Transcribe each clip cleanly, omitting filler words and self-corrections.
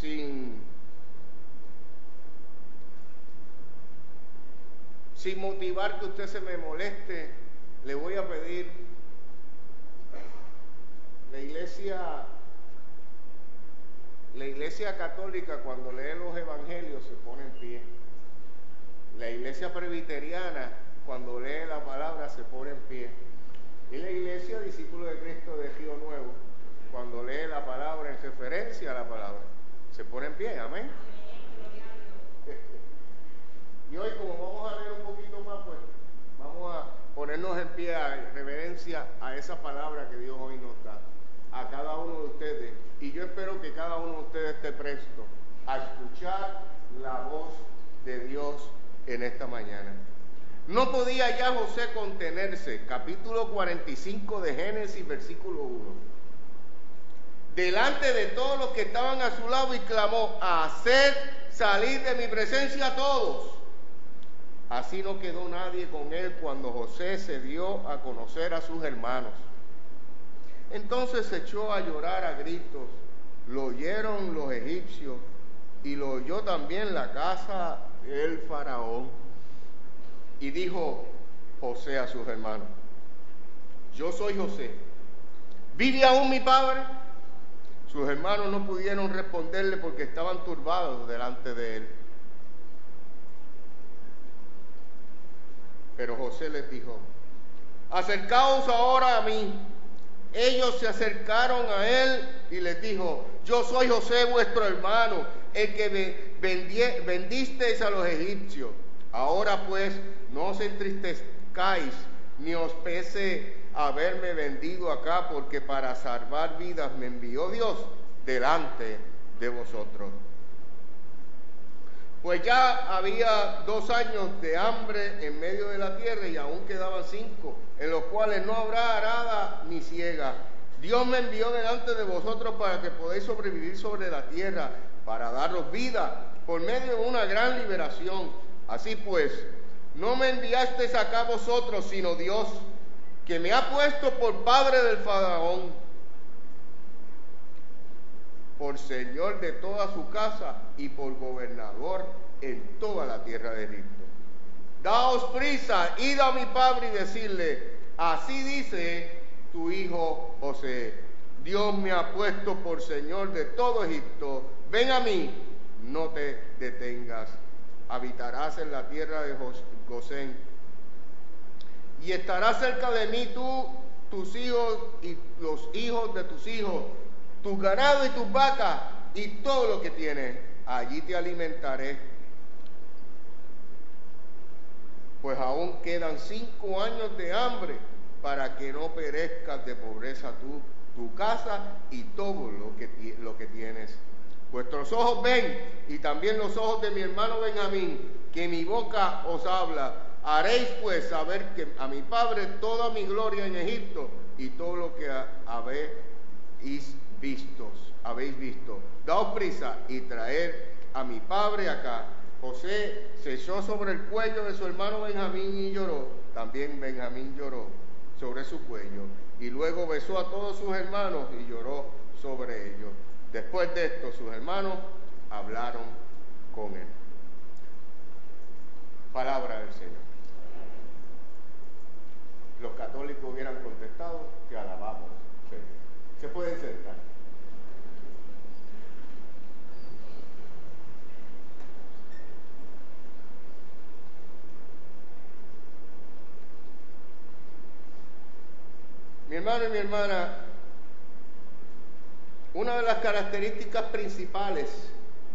sin motivar que usted se me moleste, le voy a pedir, la iglesia católica cuando lee los evangelios se pone en pie. La iglesia presbiteriana cuando lee la palabra se pone en pie. Y la iglesia discípulo de Cristo de Río Nuevo cuando lee la palabra en referencia a la palabra se pone en pie. Amén. Y hoy, como vamos a leer un poquito más, pues vamos a ponernos en pie a reverencia a esa palabra que Dios hoy nos da a cada uno de ustedes. Y yo espero que cada uno de ustedes esté presto a escuchar la voz de Dios en esta mañana. No podía ya José contenerse, capítulo 45 de Génesis, versículo 1. Delante de todos los que estaban a su lado y clamó: haced salir de mi presencia a todos. Así no quedó nadie con él cuando José se dio a conocer a sus hermanos. Entonces se echó a llorar a gritos. Lo oyeron los egipcios y lo oyó también la casa del faraón. Y dijo José a sus hermanos: yo soy José. ¿Vive aún mi padre? Sus hermanos no pudieron responderle porque estaban turbados delante de él. Pero José les dijo: acercaos ahora a mí. Ellos se acercaron a él y les dijo: yo soy José vuestro hermano, el que vendisteis a los egipcios. Ahora pues no os entristezcáis, ni os pese haberme vendido acá, porque para salvar vidas me envió Dios delante de vosotros. Pues ya había 2 años de hambre en medio de la tierra y aún quedaban 5, en los cuales no habrá arada ni siega. Dios me envió delante de vosotros para que podáis sobrevivir sobre la tierra, para daros vida por medio de una gran liberación. Así pues, no me enviasteis acá vosotros, sino Dios, que me ha puesto por padre del faraón, por señor de toda su casa y por gobernador en toda la tierra de Egipto. Daos prisa, id a mi padre y decidle: así dice tu hijo José, Dios me ha puesto por señor de todo Egipto. Ven a mí, no te detengas. Habitarás en la tierra de Gosén y estarás cerca de mí tú, tus hijos y los hijos de tus hijos, tus ganados y tus vacas y todo lo que tienes. Allí te alimentaré, pues aún quedan 5 años de hambre, para que no perezcas de pobreza tú, tu casa y todo lo que tienes. Vuestros ojos ven, y también los ojos de mi hermano Benjamín, que mi boca os habla. Haréis pues saber que a mi padre toda mi gloria en Egipto y todo lo que habéis visto. Daos prisa y traer a mi padre acá. José se echó sobre el cuello de su hermano Benjamín y lloró. También Benjamín lloró sobre su cuello. Y luego besó a todos sus hermanos y lloró sobre ellos. Después de esto, sus hermanos hablaron con él. Palabra del Señor. Los católicos hubieran contestado: te alabamos, Señor. Se pueden sentar. Mi hermano y mi hermana, una de las características principales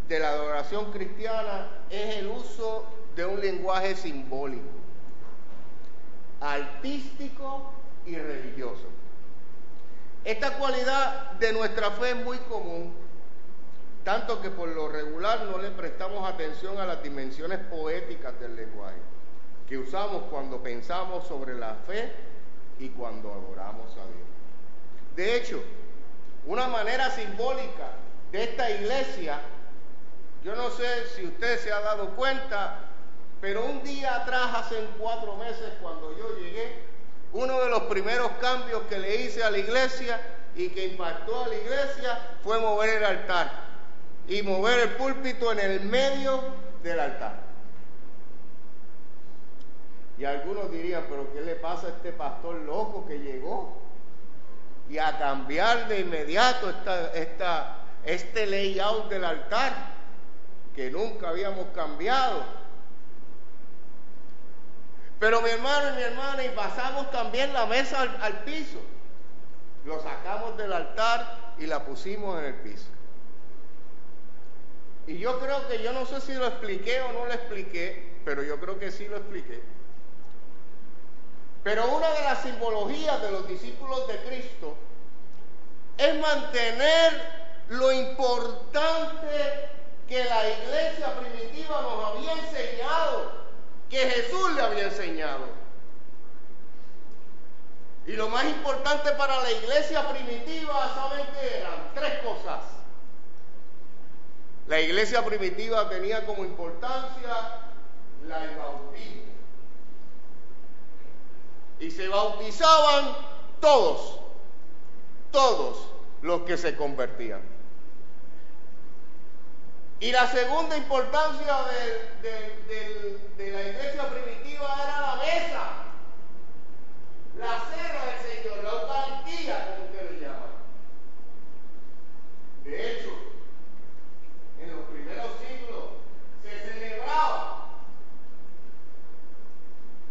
de la adoración cristiana es el uso de un lenguaje simbólico, artístico y religioso. Esta cualidad de nuestra fe es muy común, tanto que por lo regular no le prestamos atención a las dimensiones poéticas del lenguaje que usamos cuando pensamos sobre la fe y cuando adoramos a Dios. De hecho, una manera simbólica de esta iglesia, yo no sé si usted se ha dado cuenta, pero un día atrás, hace 4 meses, cuando yo llegué, uno de los primeros cambios que le hice a la iglesia y que impactó a la iglesia fue mover el altar. y mover el púlpito en el medio del altar. Y algunos dirían, pero ¿qué le pasa a este pastor loco que llegó? Y a cambiar de inmediato este layout del altar, que nunca habíamos cambiado. Pero mi hermano y mi hermana, y pasamos también la mesa al piso. Lo sacamos del altar y la pusimos en el piso. Y yo creo que, yo no sé si lo expliqué o no lo expliqué, pero yo creo que sí lo expliqué. Pero una de las simbologías de los discípulos de Cristo es mantener lo importante que la iglesia primitiva nos había enseñado, que Jesús le había enseñado. Y lo más importante para la iglesia primitiva, ¿saben qué eran? 3 cosas. La iglesia primitiva tenía como importancia el bautismo. Y se bautizaban todos los que se convertían. Y la segunda importancia de la iglesia primitiva era la mesa, la cena del Señor, la Eucaristía, como usted le llama. De hecho, en los primeros siglos se celebraba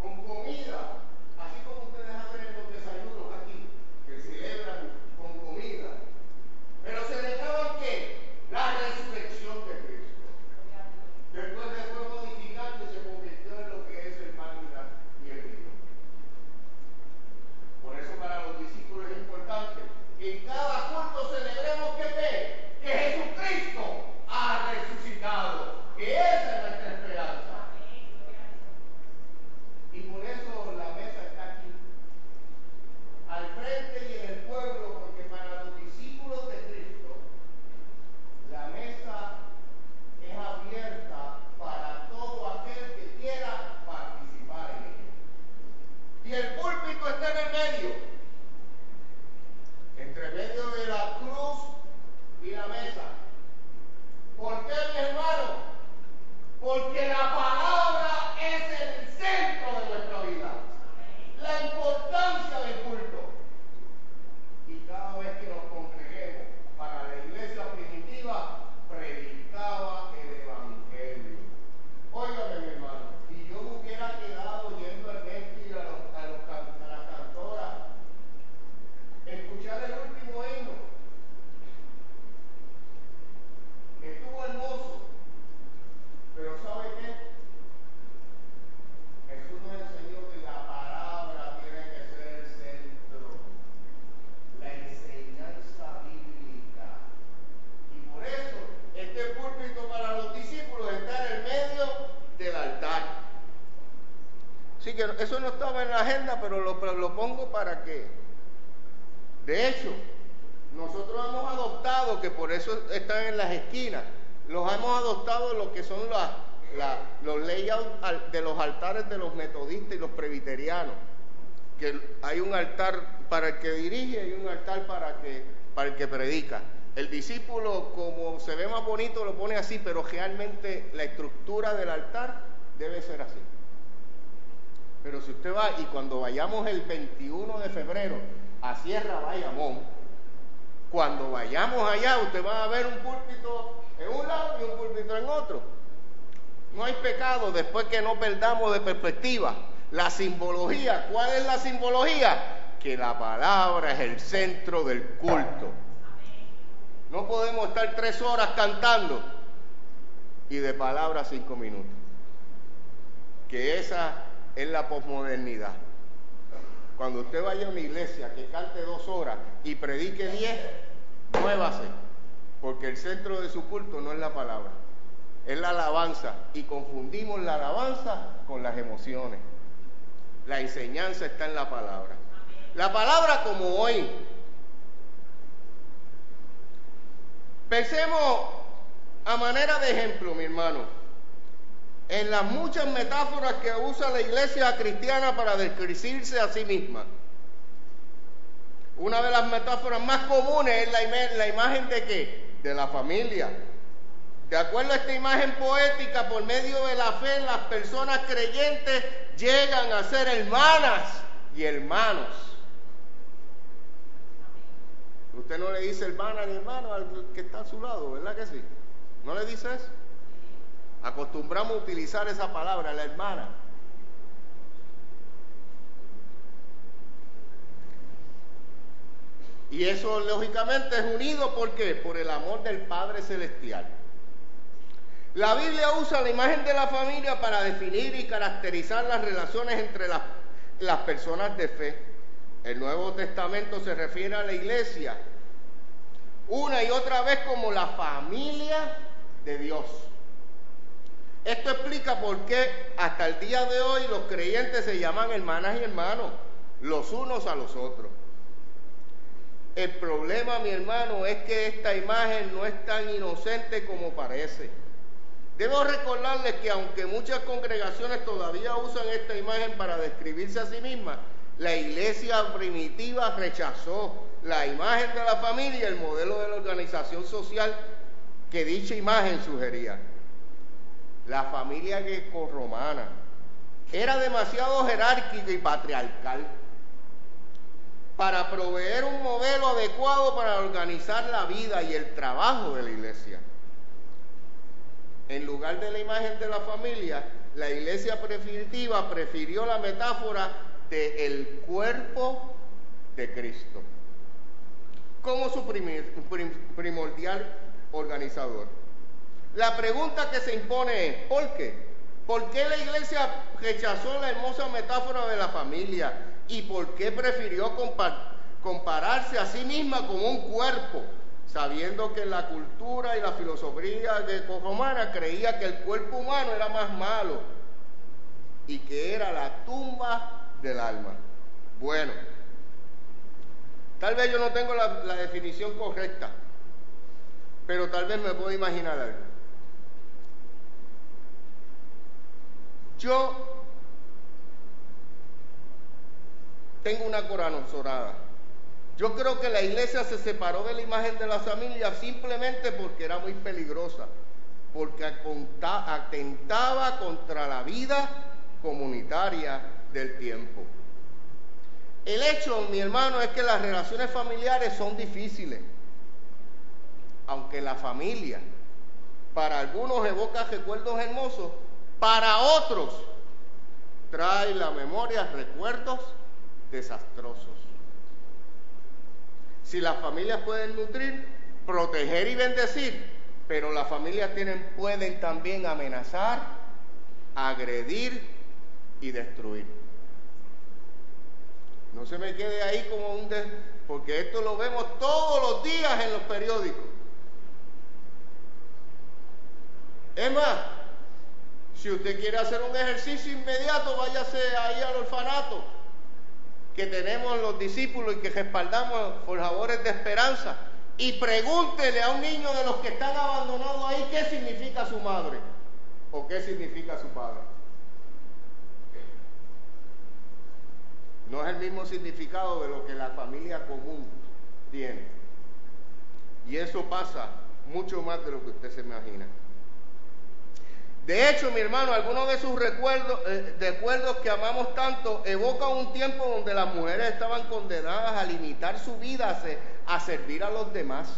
con comida, así como ustedes hacen en los desayunos aquí, que celebran con comida. Pero celebraban ¿qué? La resurrección de Cristo. Después fue modificando y se convirtió en lo que es el pan y el vino. Por eso para los discípulos es importante que en cada culto celebremos que Jesucristo ha resucitado, que esa es nuestra esperanza. Y por eso la mesa está aquí, al frente y en el pueblo, porque para los discípulos de Cristo la mesa es abierta para todo aquel que quiera participar en ella. Y el púlpito está en el medio, entre medio de la cruz y la mesa. ¿Por qué, mi hermano? Porque la palabra es el centro de nuestra vida, la importancia del culto. Y cada vez que nos congreguemos, para la iglesia primitiva, predicaba el evangelio. Óigame, mi hermano, si yo me hubiera quedado yendo al Mesquite a las cantoras, escuchar el último himno, estuvo hermoso, pero ¿sabe qué? Jesús nos enseñó que la palabra tiene que ser el centro, la enseñanza bíblica. Y por eso este púlpito para los discípulos está en el medio del altar. Así que eso no estaba en la agenda, pero lo pongo para que. De hecho, nosotros hemos adoptado, que por eso están en las esquinas, los hemos adoptado lo que son los layouts de los altares de los metodistas y los presbiterianos, que hay un altar para el que dirige y un altar para el que predica. El discípulo, como se ve más bonito, lo pone así, pero realmente la estructura del altar debe ser así. Pero si usted va, y cuando vayamos el 21 de febrero a Sierra Bayamón, cuando vayamos allá, usted va a ver un púlpito en un lado y un púlpito en otro. No hay pecado después que no perdamos de perspectiva la simbología. ¿Cuál es la simbología? Que la palabra es el centro del culto. No podemos estar 3 horas cantando y de palabra 5 minutos. Que esa es la posmodernidad. Cuando usted vaya a una iglesia que cante 2 horas y predique 10, muévase, porque el centro de su culto no es la palabra, es la alabanza, y confundimos la alabanza con las emociones. La enseñanza está en la palabra. La palabra como hoy. Pensemos a manera de ejemplo, mi hermano, en las muchas metáforas que usa la iglesia cristiana para describirse a sí misma. Una de las metáforas más comunes es la imagen de ¿qué? De la familia. De acuerdo a esta imagen poética, por medio de la fe, las personas creyentes llegan a ser hermanas y hermanos. Usted no le dice hermana ni hermano al que está a su lado, ¿verdad que sí? ¿No le dice eso? Acostumbramos a utilizar esa palabra, la hermana. Y eso lógicamente es unido, ¿por qué? Por el amor del Padre Celestial. La Biblia usa la imagen de la familia para definir y caracterizar las relaciones entre las personas de fe. El Nuevo Testamento se refiere a la iglesia una y otra vez como la familia de Dios. Esto explica por qué hasta el día de hoy los creyentes se llaman hermanas y hermanos, los unos a los otros. El problema, mi hermano, es que esta imagen no es tan inocente como parece. Debo recordarles que aunque muchas congregaciones todavía usan esta imagen para describirse a sí mismas, la iglesia primitiva rechazó la imagen de la familia y el modelo de la organización social que dicha imagen sugería. La familia grecorromana era demasiado jerárquica y patriarcal para proveer un modelo adecuado para organizar la vida y el trabajo de la iglesia. En lugar de la imagen de la familia, la iglesia primitiva prefirió la metáfora del cuerpo de Cristo como su primordial organizador. La pregunta que se impone es, ¿por qué? ¿Por qué la iglesia rechazó la hermosa metáfora de la familia? ¿Y por qué prefirió compararse a sí misma como un cuerpo, sabiendo que la cultura y la filosofía grecorromana creía que el cuerpo humano era más malo y que era la tumba del alma? Bueno, tal vez yo no tengo la definición correcta, pero tal vez me puedo imaginar algo. Yo tengo una corazonada. Yo creo que la iglesia se separó de la imagen de la familia simplemente porque era muy peligrosa, porque atentaba contra la vida comunitaria del tiempo. El hecho, mi hermano, es que las relaciones familiares son difíciles, aunque la familia para algunos evoca recuerdos hermosos, para otros trae la memoria recuerdos desastrosos. Si las familias pueden nutrir, proteger y bendecir, pero las familias pueden también amenazar, agredir y destruir. No se me quede ahí como porque esto lo vemos todos los días en los periódicos. Es más, si usted quiere hacer un ejercicio inmediato, váyase ahí al orfanato que tenemos los discípulos y que respaldamos Forjadores de Esperanza, y pregúntele a un niño de los que están abandonados ahí qué significa su madre o qué significa su padre. No es el mismo significado de lo que la familia común tiene. Y eso pasa mucho más de lo que usted se imagina. De hecho, mi hermano, algunos de sus recuerdos que amamos tanto evocan un tiempo donde las mujeres estaban condenadas a limitar su vida a servir a los demás.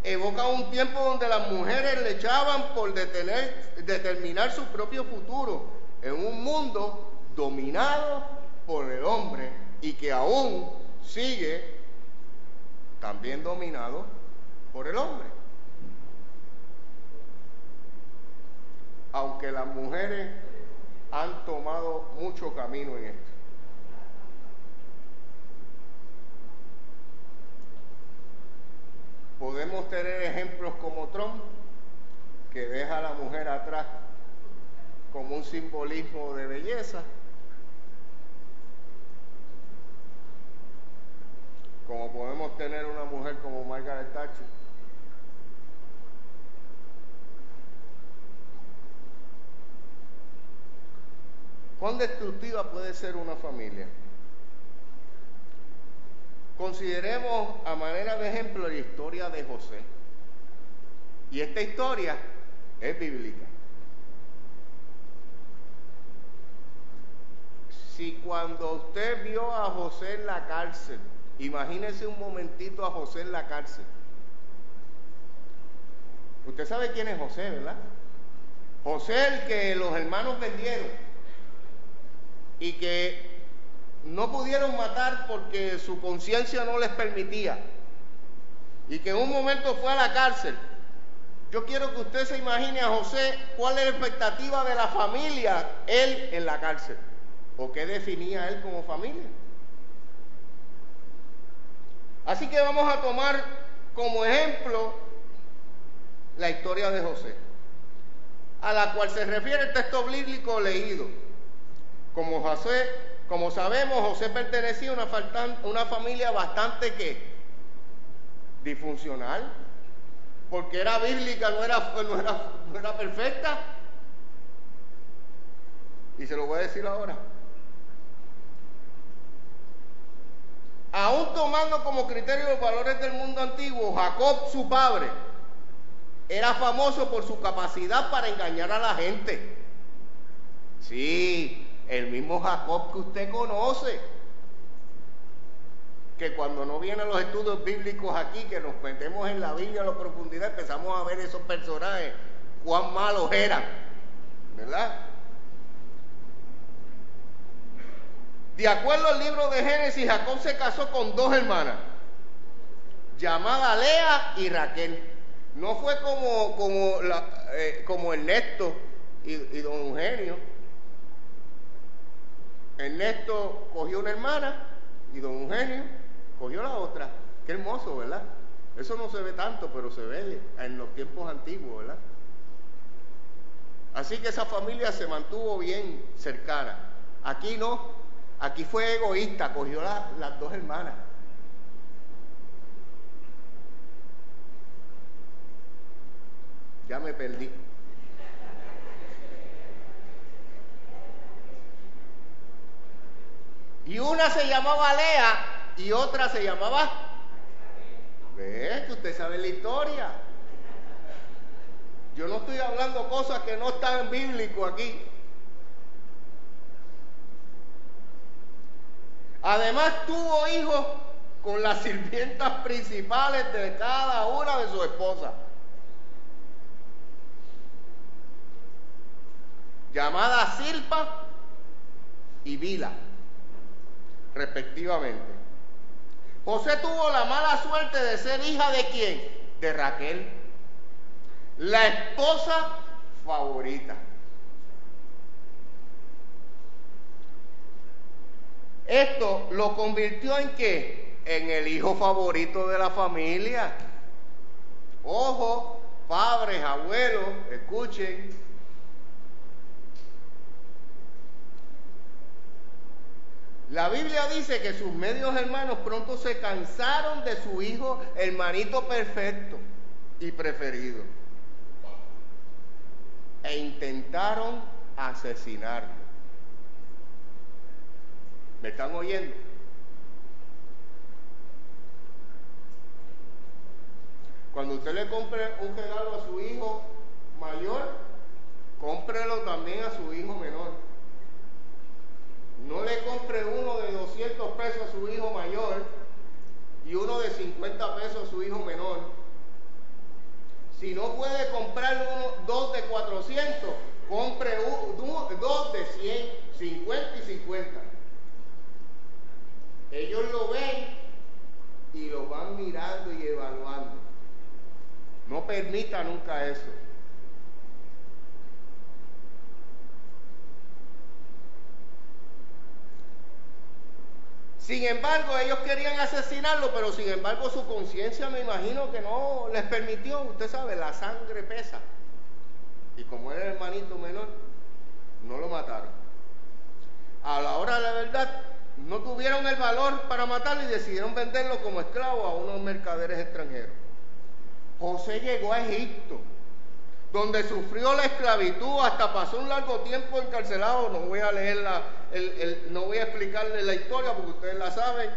Evocan un tiempo donde las mujeres luchaban por determinar su propio futuro en un mundo dominado por el hombre y que aún sigue también dominado por el hombre. Aunque las mujeres han tomado mucho camino en esto. Podemos tener ejemplos como Trump, que deja a la mujer atrás como un simbolismo de belleza, como podemos tener una mujer como Margaret Thatcher. ¿Cuán destructiva puede ser una familia? Consideremos a manera de ejemplo la historia de José Y esta historia es bíblica. Si cuando usted vio a José en la cárcel, imagínese un momentito a José en la cárcel. Usted sabe quién es José, ¿verdad? José, el que los hermanos vendieron y que no pudieron matar porque su conciencia no les permitía, y que en un momento fue a la cárcel. Yo quiero que usted se imagine a José, cuál es la expectativa de la familia, él en la cárcel, o qué definía él como familia. Así que vamos a tomar como ejemplo la historia de José, a la cual se refiere el texto bíblico leído. Como sabemos, José pertenecía a una familia bastante disfuncional, porque era bíblica, no era perfecta. Y se lo voy a decir ahora. Aún tomando como criterio los valores del mundo antiguo, Jacob, su padre, era famoso por su capacidad para engañar a la gente. Sí, el mismo Jacob que usted conoce, que cuando no vienen los estudios bíblicos aquí, que nos metemos en la Biblia a la profundidad, empezamos a ver esos personajes, cuán malos eran, ¿verdad? De acuerdo al libro de Génesis, Jacob se casó con dos hermanas, llamadas Lea y Raquel. No fue como Ernesto y don Eugenio. Ernesto cogió una hermana y don Eugenio cogió la otra. Qué hermoso, ¿verdad? Eso no se ve tanto, pero se ve en los tiempos antiguos, ¿verdad? Así que esa familia se mantuvo bien cercana. Aquí no, aquí fue egoísta, cogió las dos hermanas. Ya me perdí. Y una se llamaba Lea y otra se llamaba... ¿Ves? Que usted sabe la historia. Yo no estoy hablando cosas que no están bíblicos aquí. Además tuvo hijos con las sirvientas principales de cada una de sus esposas, llamadas Silpa y Bila, respectivamente. José tuvo la mala suerte de ser hija ¿de quién? De Raquel, la esposa favorita. Esto lo convirtió en ¿qué? En el hijo favorito de la familia. Ojo, padres, abuelos, escuchen. La Biblia dice que sus medios hermanos pronto se cansaron de su hijo, hermanito perfecto y preferido, e intentaron asesinarlo. ¿Me están oyendo? Cuando usted le compre un regalo a su hijo mayor, cómprelo también a su hijo menor. No le compre uno de 200 pesos a su hijo mayor y uno de 50 pesos a su hijo menor. Si no puede comprar dos de 400, compre dos de 100, 50 y 50. Ellos lo ven y lo van mirando y evaluando. No permita nunca eso. Sin embargo, ellos querían asesinarlo, pero sin embargo su conciencia me imagino que no les permitió. Usted sabe, la sangre pesa. Y como era el hermanito menor, no lo mataron. A la hora de la verdad, no tuvieron el valor para matarlo y decidieron venderlo como esclavo a unos mercaderes extranjeros. José llegó a Egipto, donde sufrió la esclavitud, hasta pasó un largo tiempo encarcelado. No voy a leer no voy a explicarles la historia porque ustedes la saben.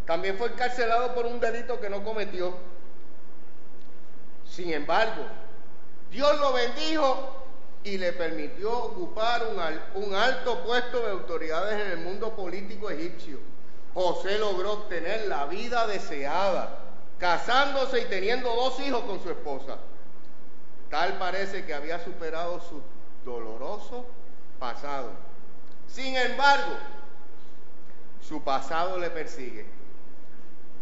También fue encarcelado por un delito que no cometió. Sin embargo, Dios lo bendijo y le permitió ocupar un alto puesto de autoridades en el mundo político egipcio. José logró obtener la vida deseada, casándose y teniendo 2 hijos con su esposa. Tal parece que había superado su doloroso pasado. Sin embargo, su pasado le persigue.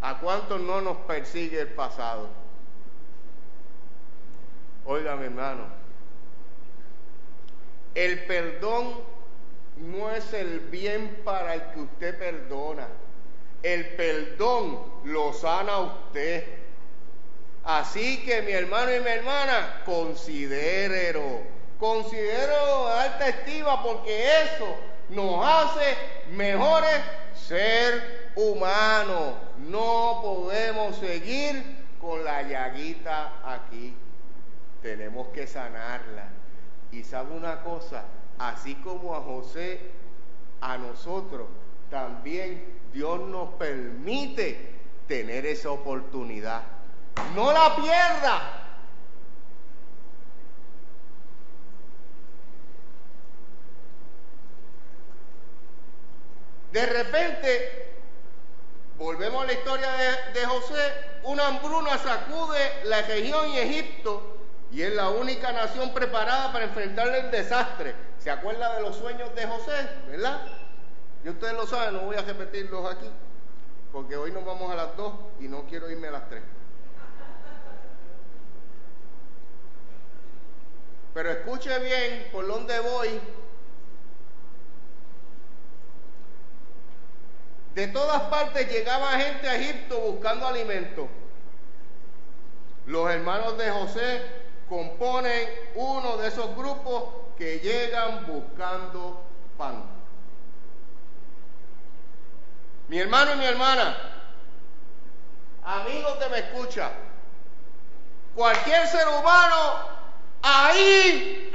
¿A cuántos no nos persigue el pasado? Oiga, mi hermano, el perdón no es el bien para el que usted perdona. El perdón lo sana a usted. Así que mi hermano y mi hermana, considérelo de alta estima, porque eso nos hace mejores seres humanos. No podemos seguir con la llaguita aquí. Tenemos que sanarla. Y sabe una cosa, así como a José, a nosotros también Dios nos permite tener esa oportunidad. No la pierda. De repente, volvemos a la historia de José, una hambruna sacude la región y Egipto, y es la única nación preparada para enfrentarle el desastre. ¿Se acuerda de los sueños de José? ¿Verdad? Y ustedes lo saben, no voy a repetirlos aquí, porque hoy nos vamos a las 2 y no quiero irme a las 3. Pero escuche bien por dónde voy. De todas partes llegaba gente a Egipto buscando alimento. Los hermanos de José componen uno de esos grupos que llegan buscando pan. Mi hermano y mi hermana, amigo que me escucha, cualquier ser humano, ahí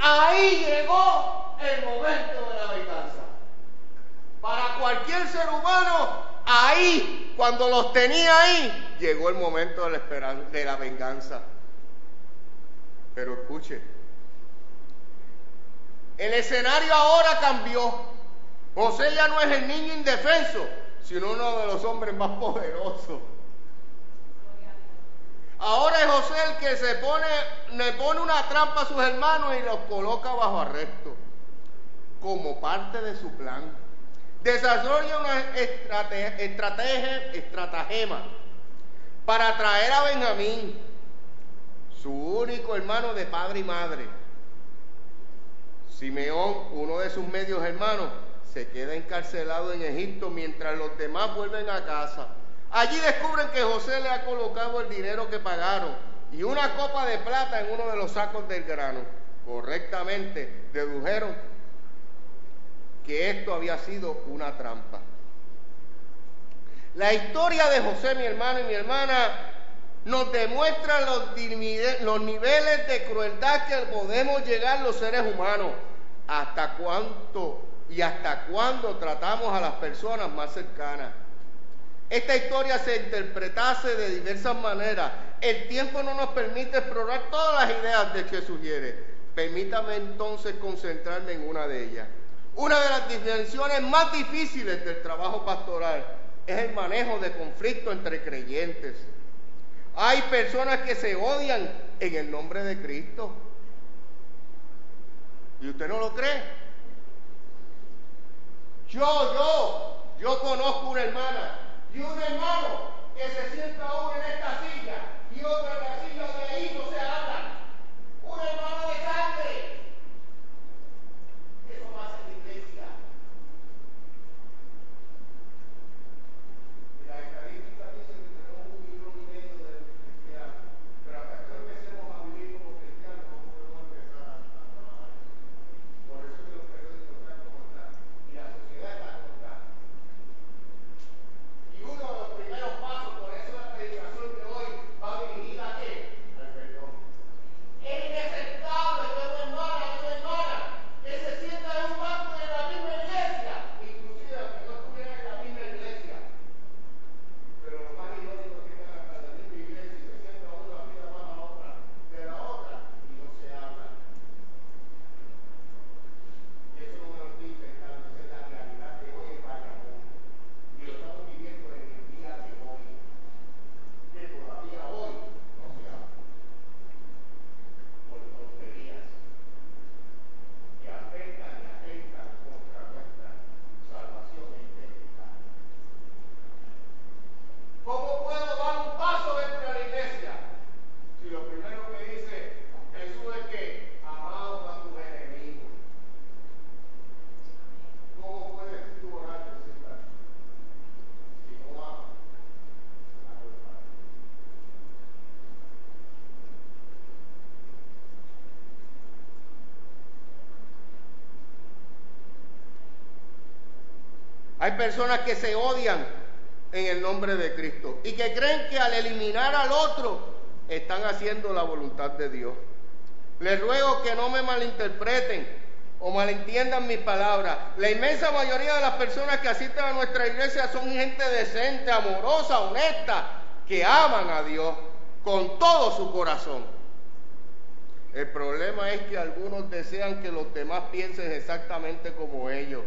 llegó el momento de la venganza. Para cualquier ser humano, ahí, cuando los tenía ahí, llegó el momento de la venganza. Pero escuche, el escenario ahora cambió. José ya no es el niño indefenso, sino uno de los hombres más poderosos. Ahora es José el que le pone una trampa a sus hermanos y los coloca bajo arresto, como parte de su plan. Desarrolla una estratagema para traer a Benjamín, su único hermano de padre y madre. Simeón, uno de sus medios hermanos, se queda encarcelado en Egipto mientras los demás vuelven a casa. Allí descubren que José le ha colocado el dinero que pagaron y una copa de plata en uno de los sacos del grano. Correctamente dedujeron que esto había sido una trampa. La historia de José, mi hermano y mi hermana, nos demuestra los niveles de crueldad que podemos llegar los seres humanos. ¿Hasta cuándo tratamos a las personas más cercanas? Esta historia se interpretase de diversas maneras. El tiempo no nos permite explorar todas las ideas de que sugiere. Permítame entonces concentrarme en una de ellas. Una de las dimensiones más difíciles del trabajo pastoral es el manejo de conflictos entre creyentes. Hay personas que se odian en el nombre de Cristo. ¿Y usted no lo cree? Yo conozco una hermana y un hermano que se sienta uno en esta silla y otro en la silla de ahí, no se hablan. Un hermano de sangre. Eso pasa en la iglesia. Y las estadísticas dicen que tenemos 1,5 millones de cristianos, pero hasta que empecemos a vivir como cristianos no podemos empezar a trabajar. Por eso que los periódicos están como están y la sociedad está como está. Y uno de los primeros pasos, por eso la predicación de Hay personas que se odian en el nombre de Cristo y que creen que al eliminar al otro están haciendo la voluntad de Dios. Les ruego que no me malinterpreten o malentiendan mis palabras. La inmensa mayoría de las personas que asisten a nuestra iglesia son gente decente, amorosa, honesta, que aman a Dios con todo su corazón. El problema es que algunos desean que los demás piensen exactamente como ellos.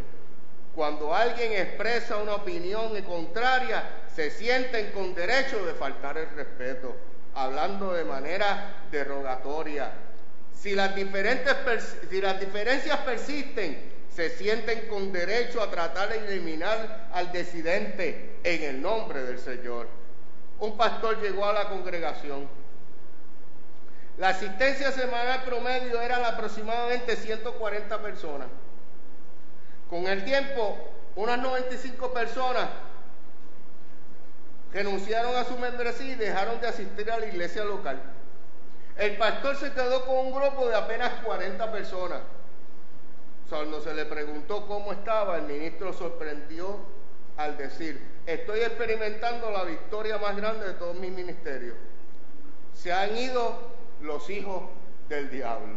Cuando alguien expresa una opinión contraria, se sienten con derecho de faltar el respeto, hablando de manera derogatoria. Si las diferencias persisten, se sienten con derecho a tratar de eliminar al disidente en el nombre del Señor. Un pastor llegó a la congregación. La asistencia semanal promedio eran aproximadamente 140 personas. Con el tiempo, unas 95 personas renunciaron a su membresía y dejaron de asistir a la iglesia local. El pastor se quedó con un grupo de apenas 40 personas. Cuando se le preguntó cómo estaba, el ministro sorprendió al decir: estoy experimentando la victoria más grande de todo mi ministerio. Se han ido los hijos del diablo.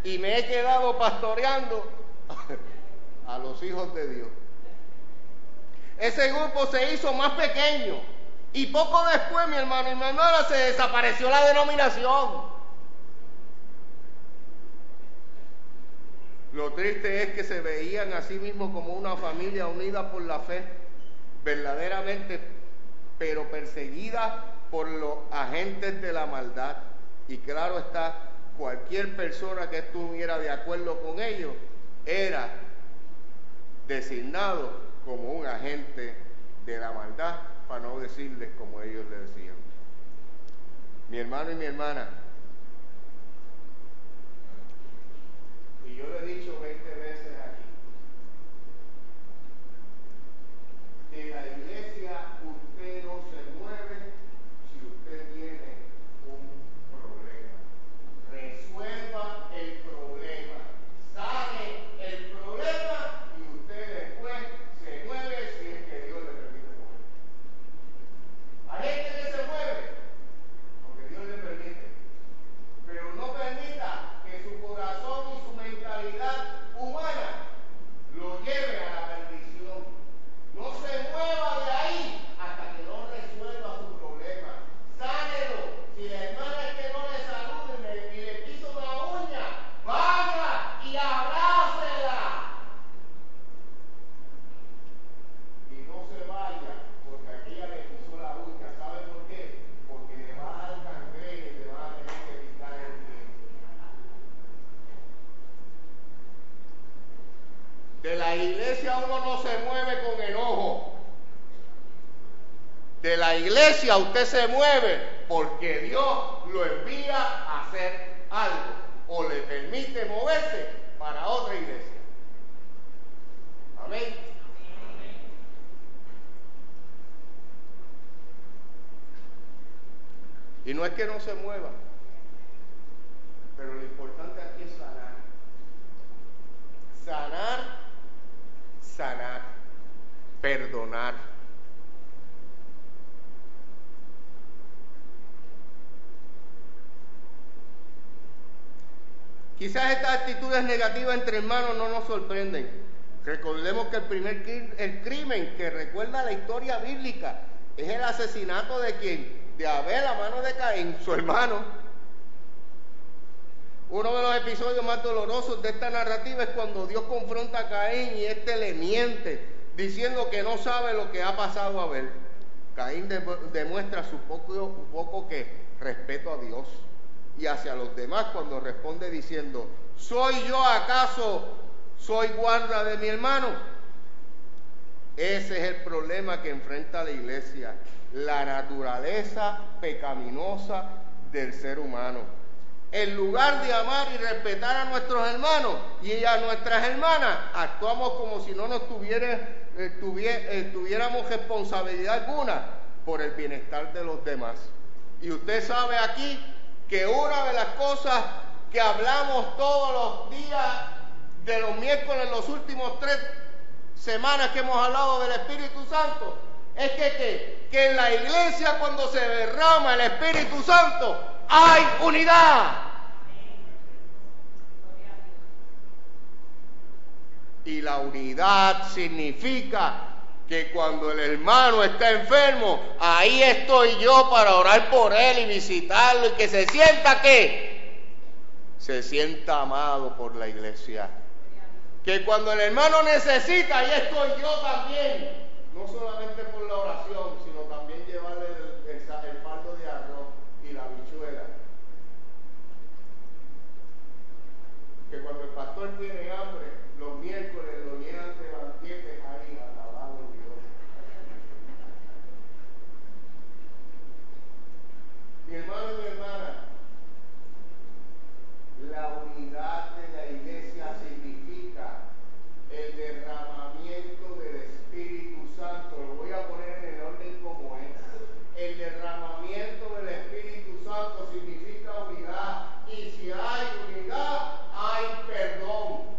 Y me he quedado pastoreando a los hijos de Dios. Ese grupo se hizo más pequeño y poco después, mi hermano y mi hermana, se desapareció la denominación. Lo triste es que se veían a sí mismos como una familia unida por la fe, verdaderamente, pero perseguida por los agentes de la maldad. Y claro está, cualquier persona que estuviera de acuerdo con ellos era designado como un agente de la maldad, para no decirles como ellos le decían. Mi hermano y mi hermana, y yo le he dicho 20 veces aquí, de la iglesia usted no se mueve si usted tiene un problema. Resuelva el problema, sane el problema y usted después se mueve si es que Dios le permite mover. Hay gente que se mueve porque Dios le permite, pero no permita que su corazón y su mentalidad humana lo lleve a la perdición. No se mueva de ahí hasta que no resuelva su problema. Sánelo. Si la hermana es que no le saluda y le pisa una uña, vaya y abrácela. Y no se vaya porque aquella le pisó la uña. ¿Sabe por qué? Porque le va a dar gangrena y le va a tener que picar el pie. De la iglesia uno no se mueve con enojo. De la iglesia usted se mueve porque Dios lo envía a hacer algo o le permite moverse para otra iglesia. Amén. Y no es que no se mueva, pero lo importante aquí es sanar. Sanar, perdonar. Quizás estas actitudes negativas entre hermanos no nos sorprenden. Recordemos que el crimen que recuerda la historia bíblica es el asesinato de ¿quién? De Abel a mano de Caín, su hermano. Uno de los episodios más dolorosos de esta narrativa es cuando Dios confronta a Caín y éste le miente, diciendo que no sabe lo que ha pasado a Abel. Caín demuestra su poco respeto a Dios y hacia los demás cuando responde diciendo: ¿soy yo acaso soy guarda de mi hermano? Ese es el problema que enfrenta la iglesia, la naturaleza pecaminosa del ser humano. En lugar de amar y respetar a nuestros hermanos y a nuestras hermanas, actuamos como si no nos tuviéramos responsabilidad alguna por el bienestar de los demás. Y usted sabe aquí que una de las cosas que hablamos todos los días de los miércoles, los últimos 3 semanas que hemos hablado del Espíritu Santo, es que en la iglesia, cuando se derrama el Espíritu Santo, hay unidad. Y la unidad significa que cuando el hermano está enfermo, ahí estoy yo para orar por él y visitarlo, y que se sienta ¿qué? Se sienta amado por la iglesia. Que cuando el hermano necesita, ahí estoy yo también, no solamente por la oración, sino también llevarle el fardo de arroz y la habichuela. Que cuando el pastor tiene hambre, los miércoles lo llenan de banquetes ahí, alabado Dios. Mi hermano y mi hermana, la unidad de la iglesia significa el derramamiento del Espíritu Santo. Lo voy a poner en el orden como es. El derramamiento del Espíritu Santo significa unidad. Y si hay unidad, hay perdón.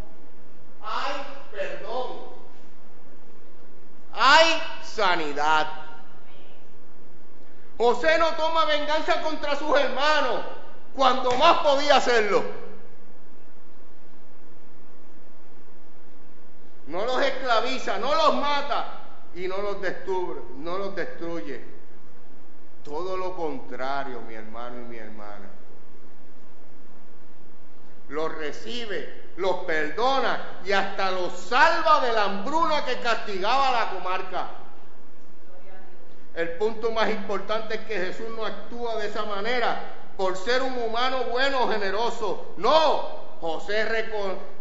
Hay perdón. Hay sanidad. José no toma venganza contra sus hermanos cuando más podía hacerlo. No los esclaviza, no los mata y no los destruye. Todo lo contrario, mi hermano y mi hermana. Los recibe, los perdona y hasta los salva de la hambruna que castigaba a la comarca. El punto más importante es que Jesús no actúa de esa manera por ser un humano bueno o generoso. No, José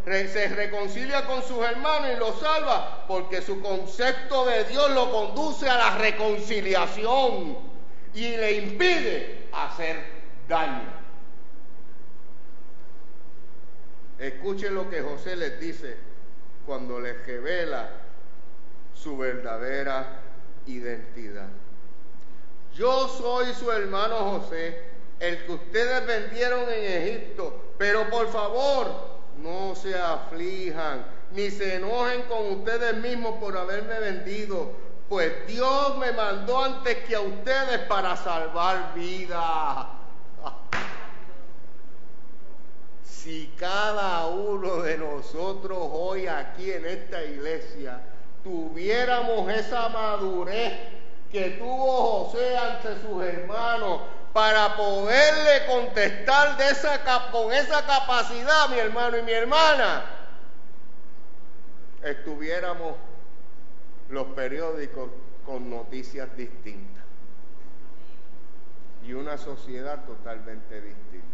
se reconcilia con sus hermanos y los salva porque su concepto de Dios lo conduce a la reconciliación y le impide hacer daño. Escuchen lo que José les dice cuando les revela su verdadera identidad. Yo soy su hermano José, el que ustedes vendieron en Egipto, pero por favor, no se aflijan, ni se enojen con ustedes mismos por haberme vendido, pues Dios me mandó antes que a ustedes para salvar vidas. Si cada uno de nosotros hoy aquí en esta iglesia tuviéramos esa madurez que tuvo José ante sus hermanos para poderle contestar con esa capacidad, mi hermano y mi hermana, estuviéramos los periódicos con noticias distintas y una sociedad totalmente distinta.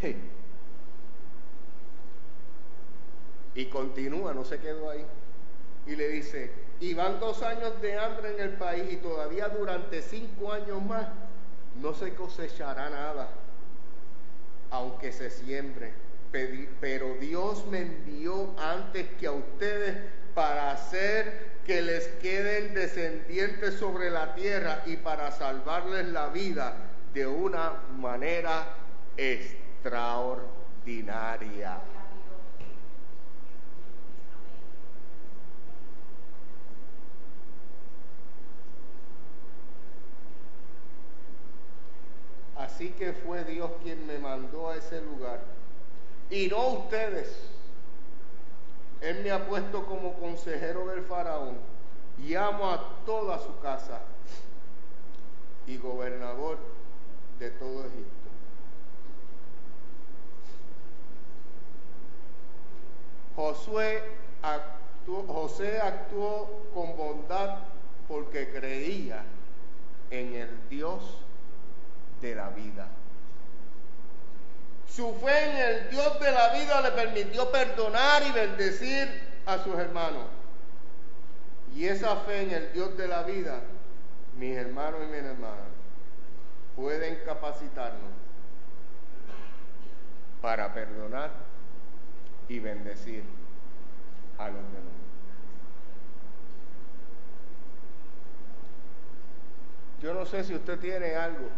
Sí. Y continúa, no se quedó ahí. Y le dice, y van 2 años de hambre en el país y todavía durante 5 años más no se cosechará nada, aunque se siembre. Pero Dios me envió antes que a ustedes para hacer que les queden descendientes sobre la tierra y para salvarles la vida de una manera extraordinaria. Así que fue Dios quien me mandó a ese lugar y no ustedes. Él me ha puesto como consejero del faraón y amo a toda su casa y gobernador de todo Egipto. José actuó con bondad porque creía en el Dios de la vida. Su fe en el Dios de la vida le permitió perdonar y bendecir a sus hermanos. Y esa fe en el Dios de la vida, mis hermanos y mis hermanas, pueden capacitarnos para perdonar y bendecir a los demás. Yo no sé si usted tiene algo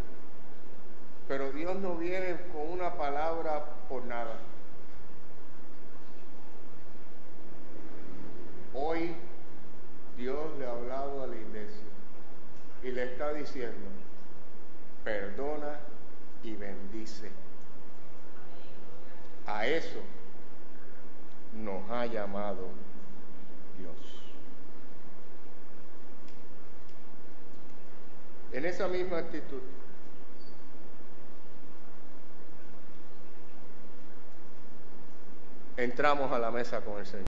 Pero Dios no viene con una palabra por nada. Hoy Dios le ha hablado a la iglesia y le está diciendo, perdona y bendice. A eso nos ha llamado Dios. En esa misma actitud, entramos a la mesa con el Señor.